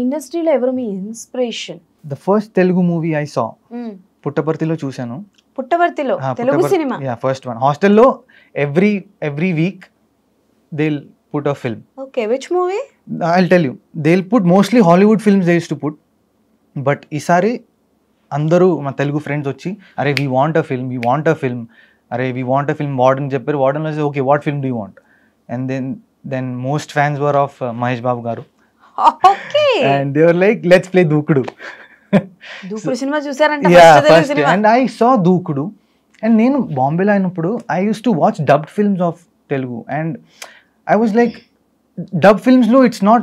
ఇండస్ట్రీలో ఎవరు మీ inspiration? The first Telugu movie I saw పుట్టపర్తిలో చూశాను. పుట్టపర్తిలో తెలుగు సినిమా? Yeah, first one. హాస్టల్లో every week they'll put a film. Okay, which movie? I'll tell you. They'll put mostly Hollywood films they used to put. But ఈసారి అందరూ మా Telugu friends వచ్చి అరే వీ వాంట్ అ ఫిల్మ్ అరే we want a film warden చెప్పారు. Warden వచ్చి okay what film do you want? And then most fans were of Mahesh Babu గారు. And they were like let's play Dookudu. Dookudu సినిమా చూసారంట? And I saw Dookudu. And నేను బాంబేలో అయినప్పుడు I used to watch dubbed films of Telugu and I was like dub films lo it's not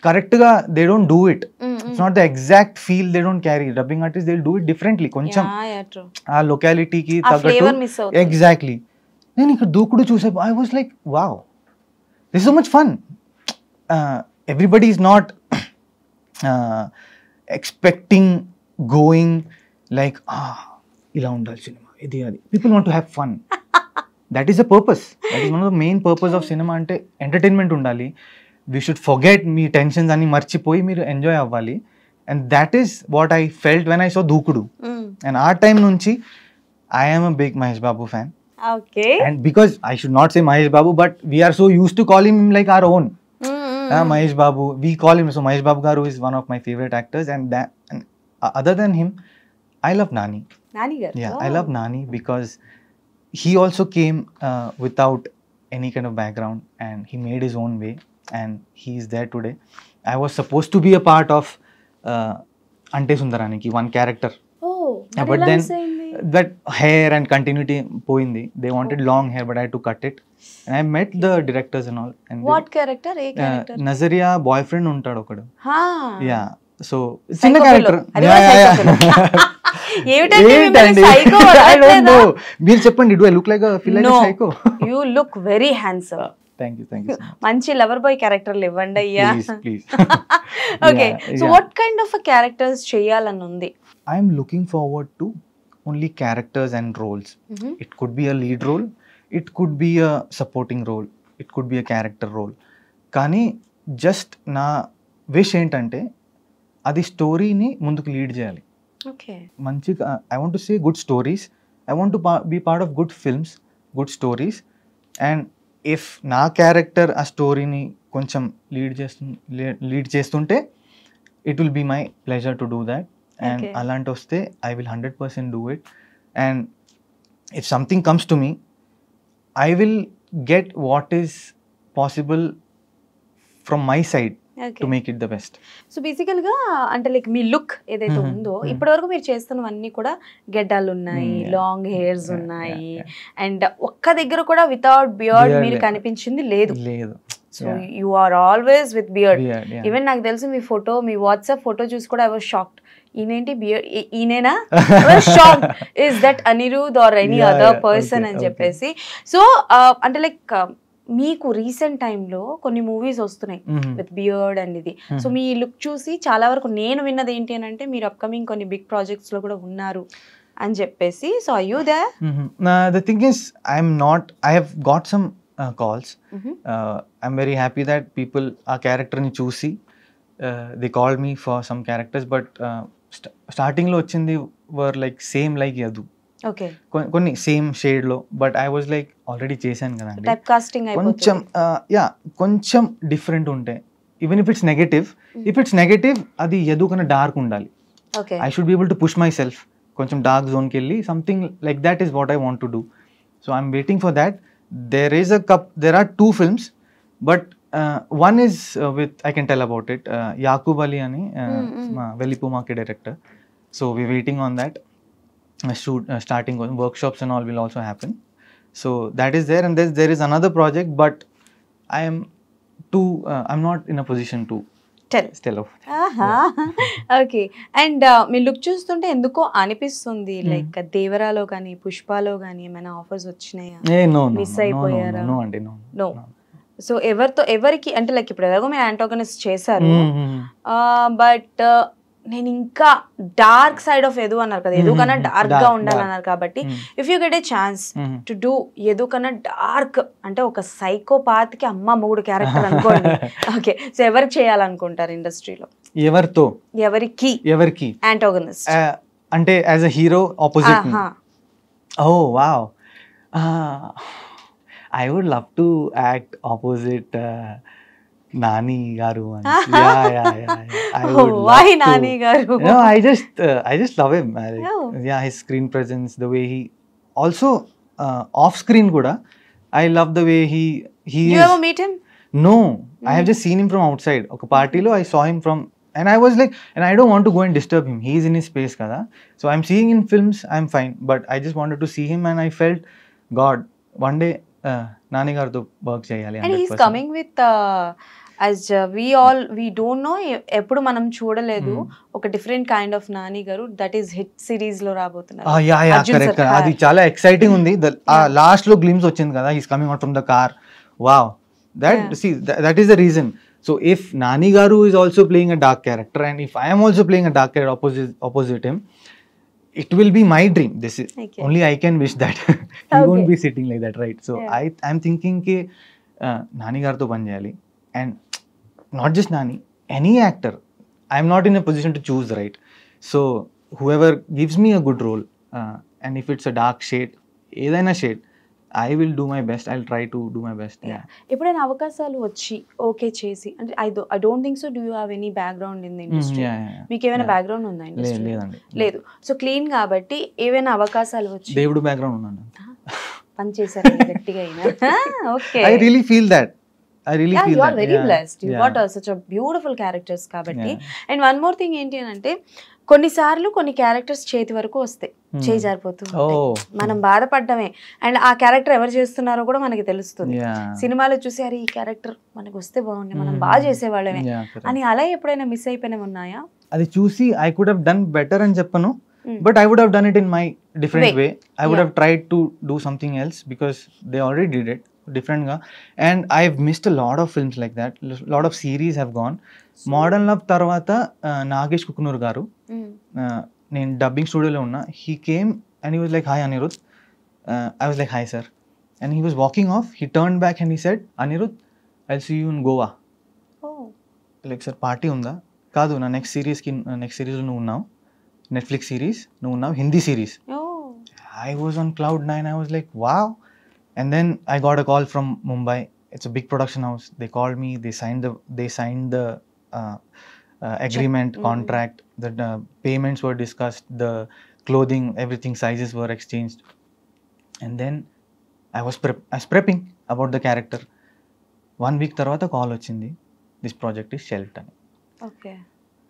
correct ga they don't do it. It's not the exact feel they don't carry. Dubbing artists they'll do it differently koncham aa locality ki tagattu. Exactly. Then ikkada dookudu chuse I was like wow, this is so much fun. Everybody is not expecting going like ila undal cinema idi adi. People want to have fun. That is the purpose. That is one of the main purpose of cinema. Ante entertainment undali. We should forget me tensions ani marchipoyi meer enjoy avvali. And that is what I felt when I saw Dookudu. And our time nunchi I am a big Mahesh Babu fan. Okay. And because I should not say Mahesh Babu, but we are so used to calling him like our own. Mahesh Babu, we call him. So Mahesh Babu garu is one of my favorite actors. And other than him, I love Nani. Nani garu? Yeah, I love Nani because he also came without any kind of background and he made his own way and he is there today. I was supposed to be a part of Ante Sundaraniki, one character. Oh, but then that hair and continuity poindi. They wanted long hair but I had to cut it. And I met the directors and all. And what character? A character? Nazaria boyfriend untadu okadu. Ha. Yeah. So చిన్న character. మీరు చెప్పండి, do I look like a feel like a psycho? You look very handsome. Thank you. మంచి lover boy క్యారెక్టర్లు ఇవ్వండి అయ్యా. Please. Okay, so what kind of a characters చేయాలని ఉంది? I am looking forward to only characters and roles. It could be a lead role, it could be a supporting role, it could be a character role. కానీ just నా wish ఏంటంటే అది స్టోరీని ముందుకు lead చేయాలి. మంచిగా I want to say good stories. I want to be part of good films, good stories. And if నా character ఆ స్టోరీని కొంచెం లీడ్ చేస్తుంటే it will be my pleasure to do that. And అలాంటి వస్తే I will 100% do it. And if something comes to me I will get what is possible from my side to make it the best. So బేసికల్ గా అంటే like మీ look ఏదైతే ఉందో ఇప్పటివరకు మీరు చేస్తున్నవన్నీ కూడా గెడ్డాలు ఉన్నాయి, లాంగ్ హెయిర్స్ ఉన్నాయి, అండ్ ఒక్క దగ్గర కూడా వితౌట్ బియర్డ్ మీరు కనిపించింది లేదు. So you are always with beard. Even నాకు తెలుసు మీ ఫోటో, మీ వాట్సాప్ ఫోటో చూసి కూడా ఐ వాజ్ షాక్డ్. ఈయనేంటి బియర్డ్, ఈయనేనా? Shocked is that Anirudh or any other person అని చెప్పేసి. సో అంటే లైక్ మీకు రీసెంట్ టైంలో కొన్ని మూవీస్ వస్తున్నాయి విత్ బియర్డ్ అండ్ ఇది. సో మీ లుక్ చూసి చాలా వరకు నేను విన్నది ఏంటి అని అంటే మీరు అప్కమింగ్ కొన్ని బిగ్ ప్రాజెక్ట్స్ లో కూడా ఉన్నారు అని చెప్పేసి. So are you there? The thing is I have got some calls. I'm very happy that people ఆ character ని చూసి they called me for some characters, but starting లో వచ్చింది were like same like Yadu. కొన్ని same shade లో. But I was like already చేశాను కదండి, కొంచెం కొంచెం డిఫరెంట్ ఉంటే ఈవెన్ ఇఫ్ ఇట్స్ నెగటివ్ అది యదు కన్నా డార్క్ ఉండాలి. I should be able to push my self కొంచెం డార్క్ జోన్కి వెళ్ళి something like that is what I want to do. So I'm waiting for that. there are 2 films, but one is with I can tell about it, Yaqub Ali ani Velipuma ke director. So we're waiting on that. Starting workshops and all will also happen. So that is there, and there is another project, but I'm not in a position to tell of. Okay. And me look చూస్తుంటే ఎందుకో అనిపిస్తుంది like దేవరాలో కానీ పుష్పలో కానీ ఏమైనా offers వచ్చినాయా? Miss అయిపోయారా? No. So ఎవరికి అంటే లైక్ ఇప్పుడు ఎలాగో మీరు యాంటాగనిస్ట్ చేశారు, బట్ నేను ఇంకా డార్క్ సైడ్ ఆఫ్ ఎదు అన్నారు కదా, ఎదు కన్నా డార్క్ గా ఉండాలన్నారు కాబట్టి if you get a chance to do ఎదు కన్నా డార్క్ అంటే ఒక సైకోపాత్ కి అమ్మ మూడు క్యారెక్టర్ అనుకోండి, ఓకే, సో ఎవరికి చేయాలనుకుంటారు ఇండస్ట్రీలో? ఎవరికి యాంటాగనిస్ట్ అంటే as a hero opposite? Oh wow, I would love to act opposite Nani garu. Why Nani garu? No, I just love him. Yeah, his screen presence, the way he also off screen kuda. I love the way he You is. ever meet him? No, I have just seen him from outside. Oka party lo I saw him from, and I was like, and I don't want to go and disturb him. He's in his space kada. So I'm seeing in films, I'm fine, but I just wanted to see him, and I felt, God, one day Nani గారితో work చేయాలి. And he's coming with as we don't know, ఎప్పుడు మనం చూడలేదు ఒక different kind of Nani గారు, that is hit series లో రాబోతున్నారు. Correct, అది చాలా ఎక్సైటింగ్ ఉంది. లాస్ట్ లో గ్లిమ్స్ వచ్చింది కదా, he's coming out from the car. Wow, that is the reason. So if Nani garu is also playing a dark character, and if I am also playing a dark character opposite him, it will be my dream. This is only I can wish that. He won't be sitting like that, right? So I'm thinking ke Nani garu tho ban cheyali, and not just Nani, any actor. I'm not in a position to choose, right? So whoever gives me a good role, and if it's a dark shade, edaina shade, I will do my best. I'll try to do my best. Yeah. ఎప్పుడైనా అవకాశాలు వచ్చి okay చేసి, అంటే I don't think so, do you have any background in the industry? మీకు ఏమైనా background ఉందా industry? లేదండి, లేదు. సో క్లీన్ కాబట్టి ఏమైనా అవకాశాలు వచ్చి దేవుడు బ్యాక్గ్రౌండ్ ఉన్నాను, పని చేశారు గట్టిగా అయినా. Okay, I really feel that. You are very blessed. You got such a beautiful characters కాబట్టి. And one more thing ఏంటి అని అంటే, కొన్నిసార్లు కొన్ని క్యారెక్టర్స్ చేతి వరకు వస్తాయి, చేయి జారిపోతూ మనం బాధపడ్డమే, అండ్ ఆ క్యారెక్టర్ ఎవరు చేస్తున్నారో కూడా మనకి తెలుస్తుంది. సినిమాలో చూసి అరే ఈ క్యారెక్టర్ మనకు వస్తే బాగుంది, మనం బాగా చేసేవాళ్ళమే అని, అలా ఎప్పుడైనా మిస్ అయిపోయినవి ఉన్నాయా? అది చూసి I could have done better అని చెప్పను, but I would have done it in my different way. I would have tried to do something else because they already did it different ga, and I've missed a lot of films like that. Lot of series have gone. Modern Love tarvata Nagesh Kukunur garu, నేను dubbing స్టూడియోలో ఉన్నా, he came and he was like, hi Anirudh. I was like, hi sir, and he was walking off, he turned back and he said, Anirudh, I'll see you in Goa. Like sir, party ఉందా? కాదు, నా next సిరీస్లో నువ్వు ఉన్నావు, Netflix series నువ్వు ఉన్నావు, Hindi series. I was on cloud 9. I was like, wow. And then I got a call from Mumbai. It's a big production house. They called me. They signed the agreement, contract. The payments were discussed. The clothing, everything, sizes were exchanged. And then I was prepping about the character. 1 week tarvata call ochindi. This project is shelved. Okay.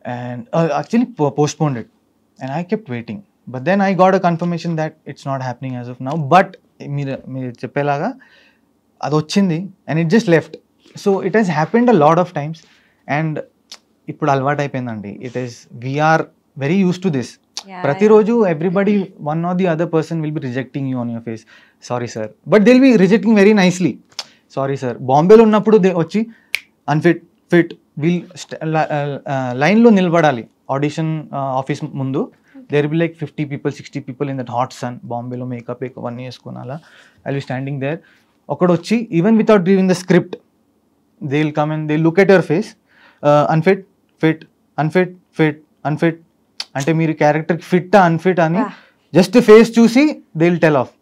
And actually postponed it. And I kept waiting. But then I got a confirmation that it's not happening as of now. But మీరు చెప్పేలాగా అది వచ్చింది, and it just left. So it has happened a lot of times, and ఇప్పుడు అలవాటు అయిపోయిందండి. It is we are very used to this. ప్రతిరోజు everybody, one or the other person will be rejecting you on your face, sorry sir, but they'll be rejecting very nicely. Sorry sir, బాంబేలో ఉన్నప్పుడు వచ్చి unfit fit we'll లైన్లో నిలబడాలి audition office ముందు. There will be like 50 people, 60 people in that hot sun. Bombay lo makeup ek 1 years konala. I'll be standing there. Okadu vachi, even without reading the script, they'll come and they'll look at your face. Unfit, fit, unfit, fit, unfit. Ante meer character fit unfit ani just a face చూసి they'll tell off.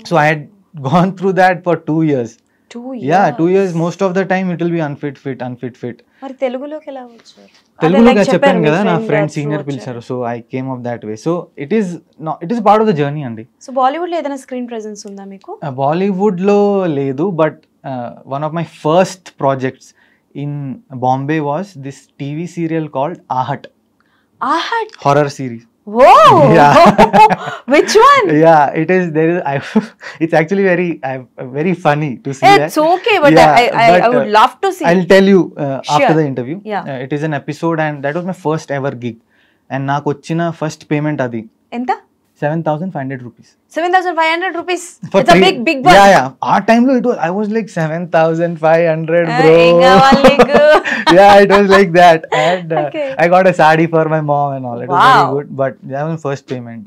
So I had gone through that for 2 years. 2 years? Yeah, 2 years. Most of the time it will be unfit, fit, unfit, fit. మరి తెలుగులోకి ఎలా వచ్చారు? తెలుగులోకి చెప్పాను కదా, నా friend senior పిలిచారు, so I came up that way. So it is part of the journey అండి. సో బాలీవుడ్ లో ఏదైనా స్క్రీన్ ప్రెజెన్స్ ఉందా మీకు? బాలీవుడ్ లో లేదు, but one of my first projects in Bombay was this TV serial called Aahat. Horror series. Whoa! Yeah. Which one? Yeah, it is. It's actually very funny to see. It's okay, but yeah, I would love to see. I'll tell you after Sure. the interview. Yeah. It is an episode, and that was my first ever gig. And నాకు వచ్చిన first payment అది ఎంత? 7,500 rupees. 7,500 rupees. For It's a three- big one. Yeah. Our time lo it was, I was like 7,500, bro. ఏం కావాలి నీకు? Yeah, it was like that. And Okay. I got a sari for my mom and all. It was Wow. very good. But that was first payment.